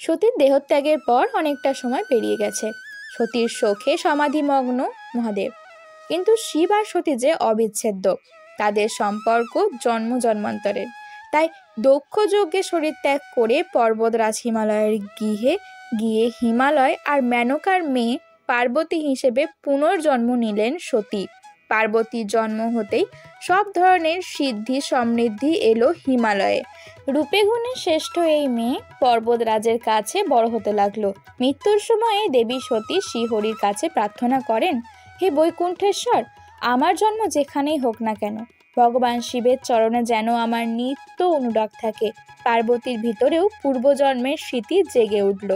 সতীর দেহত্যাগের পর অনেকটা সময় পেরিয়ে গেছে। সতীর শোকে সমাধিমগ্ন মহাদেব। কিন্তু শিব আর সতী যে অবিচ্ছেদ্য, তাদের সম্পর্ক জন্ম জন্মান্তরের। তাই দক্ষ যজ্ঞে শরীর ত্যাগ করে পর্বতরাজ হিমালয়ের গৃহে গিয়ে হিমালয় আর মেনকার মেয়ে পার্বতী হিসেবে পুনর্জন্ম নিলেন সতী। পার্বতীর জন্ম হতেই সব ধরনের সিদ্ধি সমৃদ্ধি এলো হিমালয়ে। রূপে গুণে শ্রেষ্ঠ এই মেয়ে পর্বতরাজের কাছে বড় হতে লাগলো। মৃত্যুর সময়ে দেবী সতী শ্রীহরির কাছে প্রার্থনা করেন, হে বৈকুণ্ঠেশ্বর, আমার জন্ম যেখানেই হোক না কেন, ভগবান শিবের চরণে যেন আমার নিত্য অনুরাগ থাকে। পার্বতীর ভিতরেও পূর্বজন্মের স্মৃতি জেগে উঠল।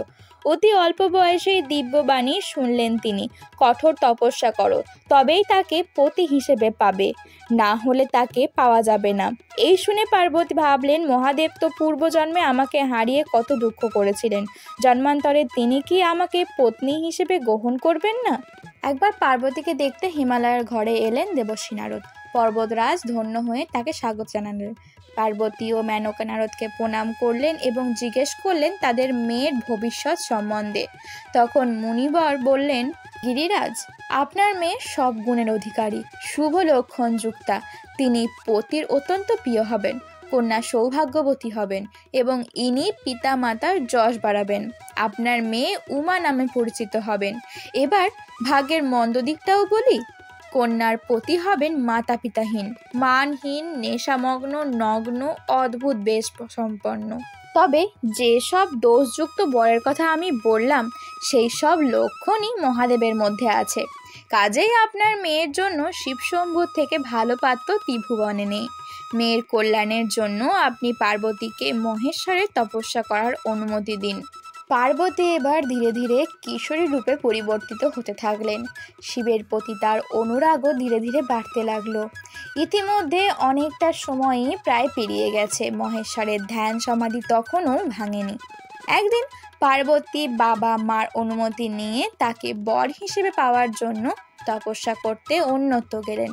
অতি অল্প বয়সেই দিব্যবাণী শুনলেন তিনি, কঠোর তপস্যা করো, তবেই তাকে পতি হিসেবে পাবে, না হলে তাকে পাওয়া যাবে না। এই শুনে পার্বতী ভাবলেন, মহাদেব তো পূর্বজন্মে আমাকে হারিয়ে কত দুঃখ করেছিলেন, জন্মান্তরে তিনি কি আমাকে পত্নী হিসেবে গ্রহণ করবেন না? একবার পার্বতীকে দেখতে হিমালয়ের ঘরে এলেন দেবর্ষী নারদ। পর্বতরাজ ধন্য হয়ে তাকে স্বাগত জানালেন। পার্বতী ও মেনকা নারদকে প্রণাম করলেন এবং জিজ্ঞেস করলেন তাদের মেয়ের ভবিষ্যৎ সম্বন্ধে। তখন মুনিবর বললেন, গিরিরাজ, আপনার মেয়ে সব গুণের অধিকারী, শুভ লক্ষণ যুক্তা। তিনি পতির অত্যন্ত প্রিয় হবেন, কন্যা সৌভাগ্যবতী হবেন এবং ইনি পিতা মাতার যশ বাড়াবেন। আপনার মেয়ে উমা নামে পরিচিত হবেন। এবার ভাগ্যের মন্দ দিকটাও বলি, কন্যার পতি হবেন মাতা পিতাহীন, মানহীন, নেশামগ্ন, নগ্ন, অদ্ভুত বেশ সম্পন্ন। তবে যেসব দোষযুক্ত বরের কথা আমি বললাম, সেই সব লক্ষণই মহাদেবের মধ্যে আছে। কাজেই আপনার মেয়ের জন্য শিবশম্ভুর থেকে ভালো পাত্র ত্রিভুবনে নেই। মেয়ের কল্যাণের জন্য আপনি পার্বতীকে মহেশ্বরের তপস্যা করার অনুমতি দিন। পার্বতী এবার ধীরে ধীরে কিশোরী রূপে পরিবর্তিত হতে থাকলেন। শিবের প্রতি তার অনুরাগও ধীরে ধীরে বাড়তে লাগলো। ইতিমধ্যে অনেকটা সময়ই প্রায় পেরিয়ে গেছে। মহেশ্বরের ধ্যান সমাধি তখনও ভাঙেনি। একদিন পার্বতী বাবা মার অনুমতি নিয়ে তাকে বর হিসেবে পাওয়ার জন্য তপস্যা করতে অন্যত্র গেলেন।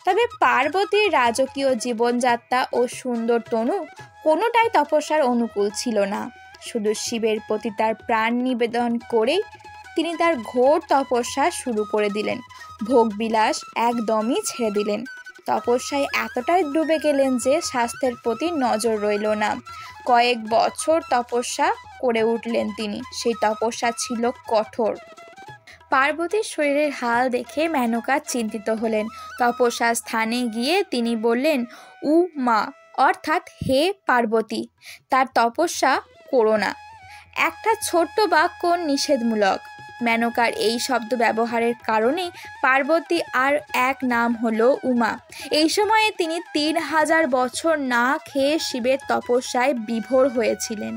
তবে পার্বতীর রাজকীয় জীবনযাত্রা ও সুন্দর তনু কোনোটাই তপস্যার অনুকূল ছিল না। শুধু শিবের প্রতি তার প্রাণ নিবেদন করেই তিনি তার ঘোর তপস্যা শুরু করে দিলেন। ভোগবিলাস একদমই ছেড়ে দিলেন। তপস্যায় এতটাই ডুবে গেলেন যে স্বাস্থ্যের প্রতি নজর রইল না। কয়েক বছর তপস্যা করে উঠলেন তিনি। সেই তপস্যা ছিল কঠোর। পার্বতীর শরীরের হাল দেখে মেনকা চিন্তিত হলেন। তপস্যা স্থানে গিয়ে তিনি বললেন, উ মা, অর্থাৎ হে পার্বতী, তার তপস্যা করো না। একটা ছোট্ট বাক্য নিষেধমূলক। মেনকার এই শব্দ ব্যবহারের কারণেই পার্বতী আর এক নাম হলো উমা। এই সময়ে তিনি 3000 বছর না খেয়ে শিবের তপস্যায় বিভোর হয়েছিলেন।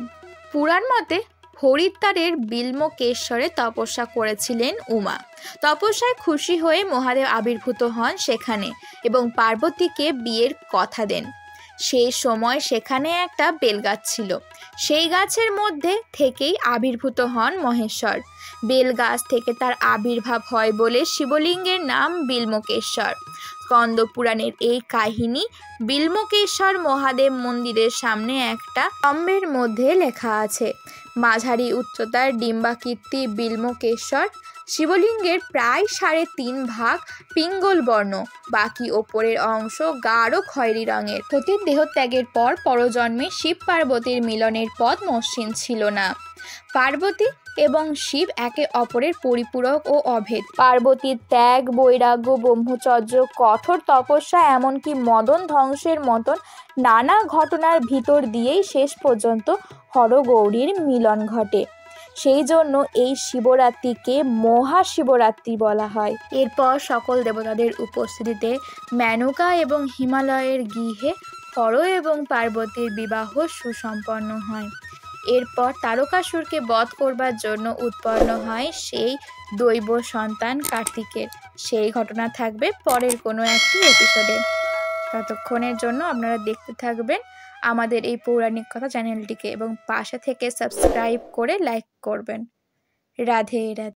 পুরাণ মতে হরিদ্বারের বিল্বকেশ্বরে তপস্যা করেছিলেন উমা। তপস্যায় খুশি হয়ে মহাদেব আবির্ভূত হন সেখানে এবং পার্বতীকে বিয়ের কথা দেন। সেই সময় সেখানে একটা বেলগাছ ছিল। সেই গাছের মধ্যে থেকেই আবির্ভূত হন মহেশ্বর। বেলগাছ থেকে তার আবির্ভাব হয় বলে শিবলিঙ্গের নাম বিল্বকেশ্বর। স্কন্দ পুরাণের এই কাহিনী বিল্বকেশ্বর মহাদেব মন্দিরের সামনে একটা স্তম্ভের মধ্যে লেখা আছে। মাঝারি উচ্চতার ডিম্বাকৃতি বিল্বকেশ্বর শিবলিঙ্গের প্রায় 3.5 ভাগ পিঙ্গল বর্ণ, বাকি ওপরের অংশ গাঢ় খয়েরি রঙের। সতীর দেহত্যাগের পর পরজন্মে শিব পার্বতীর মিলনের পথ মসৃণ ছিল না। পার্বতী এবং শিব একে অপরের পরিপূরক ও অভেদ। পার্বতীর ত্যাগ, বৈরাগ্য, ব্রহ্মচর্য, কঠোর তপস্যা, এমনকি মদন ধ্বংসের মতন নানা ঘটনার ভিতর দিয়েই শেষ পর্যন্ত হরগৌরীর মিলন ঘটে। সেই জন্য এই শিবরাত্রিকে মহাশিবরাত্রি বলা হয়। এরপর সকল দেবতাদের উপস্থিতিতে মেনকা এবং হিমালয়ের গৃহে হর এবং পার্বতীর বিবাহ সুসম্পন্ন হয়। এরপর তারকাসুরকে বধ করবার জন্য উৎপন্ন হয় সেই দৈব সন্তান কার্তিকের। সেই ঘটনা থাকবে পরের কোনো একটি এপিসোডে। ততক্ষণের জন্য আপনারা দেখতে থাকবেন আমাদের এই পৌরাণিক কথা চ্যানেলটিকে এবং পাশে থেকে সাবস্ক্রাইব করে লাইক করবেন। রাধে রাধে।